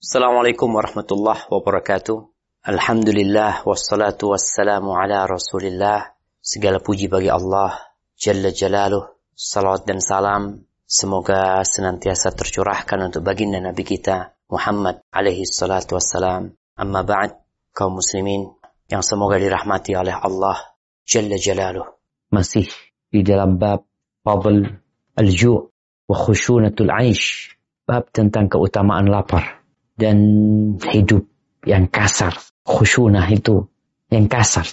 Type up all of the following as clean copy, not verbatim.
Assalamualaikum warahmatullahi wabarakatuh. Alhamdulillah wassalatu wassalamu ala Rasulillah. Segala puji bagi Allah Jalla Jalaluh. Salawat dan salam semoga senantiasa tercurahkan untuk baginda Nabi kita Muhammad alaihi salatu wassalam. Amma ba'd, kaum muslimin yang semoga dirahmati oleh Allah Jalla Jalaluh. Masih di dalam bab fadl al-ju' wa khushunatul aish. Bab tentang keutamaan lapar dan hidup yang kasar. Khusyunah itu yang kasar.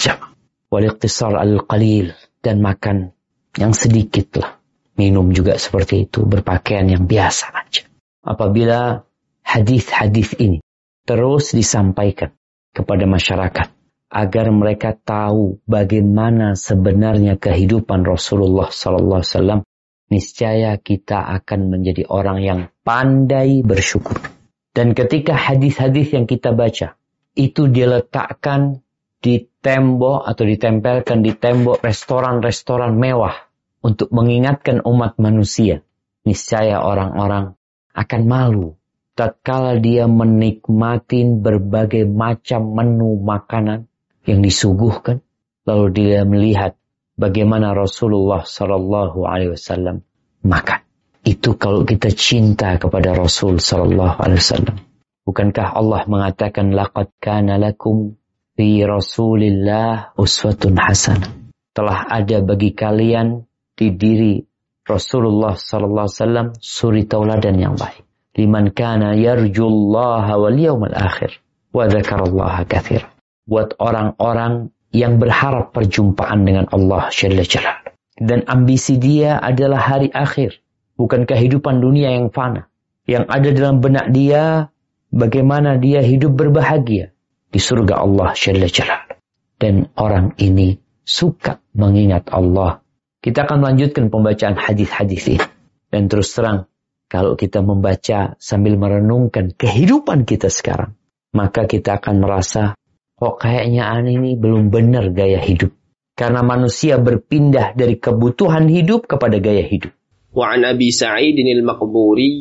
Wal-iqtisar al-qalil, dan makan yang sedikit lah. Minum juga seperti itu, berpakaian yang biasa aja. Apabila hadis-hadis ini terus disampaikan kepada masyarakat agar mereka tahu bagaimana sebenarnya kehidupan Rasulullah SAW, niscaya kita akan menjadi orang yang pandai bersyukur. Dan ketika hadis-hadis yang kita baca itu diletakkan di tembok atau ditempelkan di tembok restoran-restoran mewah untuk mengingatkan umat manusia, niscaya orang-orang akan malu tatkala dia menikmati berbagai macam menu makanan yang disuguhkan, lalu dia melihat bagaimana Rasulullah SAW makan. Itu kalau kita cinta kepada Rasul sallallahu alaihi wasallam. Bukankah Allah mengatakan laqad kana lakum fi Rasulillah uswatun hasanah. Telah ada bagi kalian di diri Rasulullah sallallahu alaihi wasallam suri tauladan yang baik. Liman kana yarjullaha wal yawmal akhir wa dzakarallaha katsira. Buat orang-orang yang berharap perjumpaan dengan Allah Jalla Jalaluh. Dan ambisi dia adalah hari akhir. Bukan kehidupan dunia yang fana. Yang ada dalam benak dia, bagaimana dia hidup berbahagia di surga Allah Jalla Jalaluh. Dan orang ini suka mengingat Allah. Kita akan melanjutkan pembacaan hadis-hadis ini. Dan terus terang, kalau kita membaca sambil merenungkan kehidupan kita sekarang, maka kita akan merasa, kok kayaknya ini belum benar gaya hidup. Karena manusia berpindah dari kebutuhan hidup kepada gaya hidup. وعن أبي سعيد المقبوري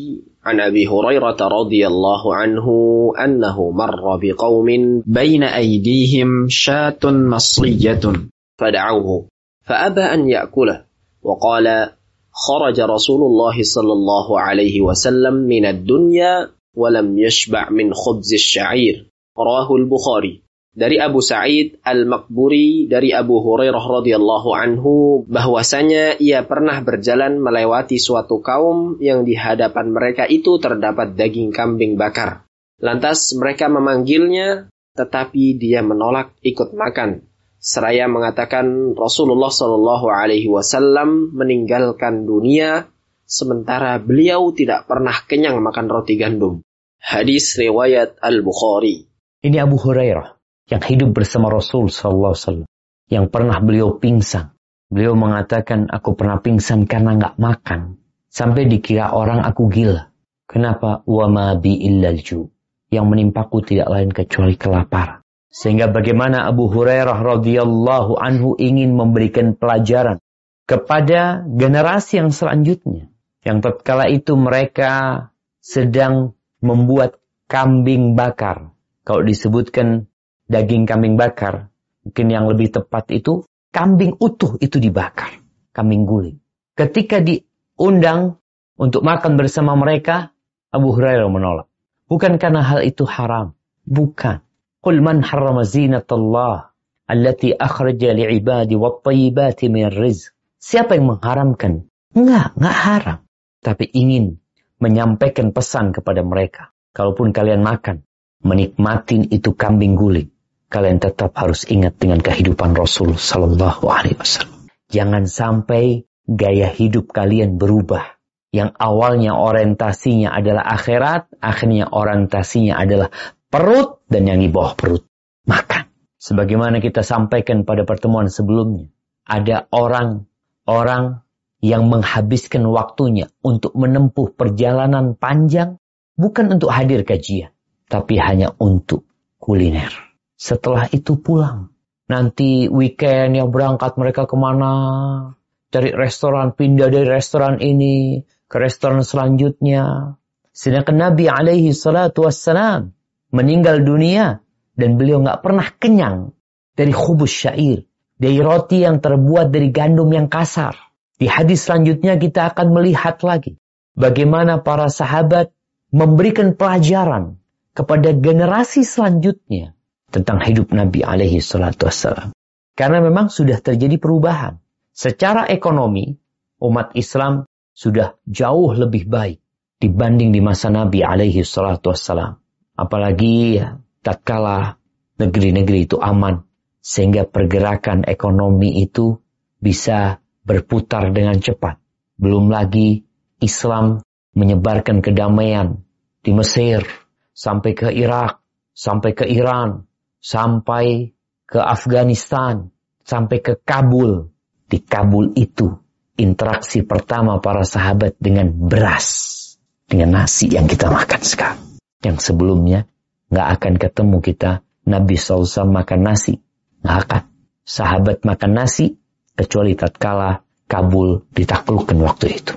عن أبي هريرة رضي الله عنه أنه مر بقوم بين أيديهم شاة مصرية فدعوه فأبى أن يأكله وقال خرج رسول الله صلى الله عليه وسلم من الدنيا ولم يشبع من خبز الشعير رواه البخاري. Dari Abu Sa'id Al-Maqburi, dari Abu Hurairah radhiyallahu anhu, bahwasanya ia pernah berjalan melewati suatu kaum yang di hadapan mereka itu terdapat daging kambing bakar. Lantas mereka memanggilnya, tetapi dia menolak ikut makan. Seraya mengatakan Rasulullah Shallallahu Alaihi Wasallam meninggalkan dunia, sementara beliau tidak pernah kenyang makan roti gandum. Hadis riwayat Al-Bukhari. Ini Abu Hurairah yang hidup bersama Rasul SAW, yang pernah beliau pingsan. Beliau mengatakan, aku pernah pingsan karena nggak makan. Sampai dikira orang aku gila. Kenapa? Wa ma bi illal ju. Yang menimpaku tidak lain kecuali kelaparan. Sehingga bagaimana Abu Hurairah radhiyallahu anhu ingin memberikan pelajaran kepada generasi yang selanjutnya. Yang tatkala itu mereka sedang membuat kambing bakar. Kalau disebutkan daging kambing bakar, mungkin yang lebih tepat itu kambing utuh itu dibakar, kambing guling. Ketika diundang untuk makan bersama mereka, Abu Hurairah menolak. Bukan karena hal itu haram, bukan. Qul man harrama zinatallah allati akhraja li'ibadi wat-thayyibati minar rizq. Siapa yang mengharamkan? Enggak haram. Tapi ingin menyampaikan pesan kepada mereka. Kalaupun kalian makan, menikmatin itu kambing guling, kalian tetap harus ingat dengan kehidupan Rasul Sallallahu Alaihi Wasallam. Jangan sampai gaya hidup kalian berubah. Yang awalnya orientasinya adalah akhirat, akhirnya orientasinya adalah perut, dan yang di bawah perut, makan. Sebagaimana kita sampaikan pada pertemuan sebelumnya, ada orang yang menghabiskan waktunya untuk menempuh perjalanan panjang, bukan untuk hadir kajian, tapi hanya untuk kuliner. Setelah itu pulang. Nanti weekend yang berangkat mereka kemana? Cari restoran, pindah dari restoran ini ke restoran selanjutnya. Sedangkan Nabi alaihi salatu wassalam meninggal dunia dan beliau nggak pernah kenyang dari khubus syair, dari roti yang terbuat dari gandum yang kasar. Di hadis selanjutnya kita akan melihat lagi bagaimana para sahabat memberikan pelajaran kepada generasi selanjutnya tentang hidup Nabi alaihi salatu wassalam. Karena memang sudah terjadi perubahan. Secara ekonomi, umat Islam sudah jauh lebih baik dibanding di masa Nabi alaihi salatu wassalam. Apalagi tatkala negeri-negeri itu aman, sehingga pergerakan ekonomi itu bisa berputar dengan cepat. Belum lagi Islam menyebarkan kedamaian di Mesir, sampai ke Irak, sampai ke Iran, sampai ke Afghanistan, sampai ke Kabul. Di Kabul itu interaksi pertama para sahabat dengan beras, dengan nasi yang kita makan sekarang. Yang sebelumnya nggak akan ketemu kita Nabi SAW makan nasi. Nggak akan. Sahabat makan nasi kecuali tatkala Kabul ditaklukkan waktu itu.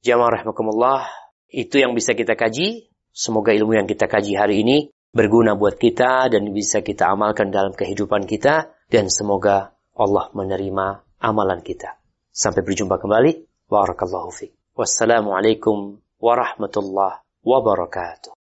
Jamaah rahimakumullah, itu yang bisa kita kaji. Semoga ilmu yang kita kaji hari ini berguna buat kita dan bisa kita amalkan dalam kehidupan kita. Dan semoga Allah menerima amalan kita. Sampai berjumpa kembali. Barakallahu fiik. Wassalamualaikum warahmatullahi wabarakatuh.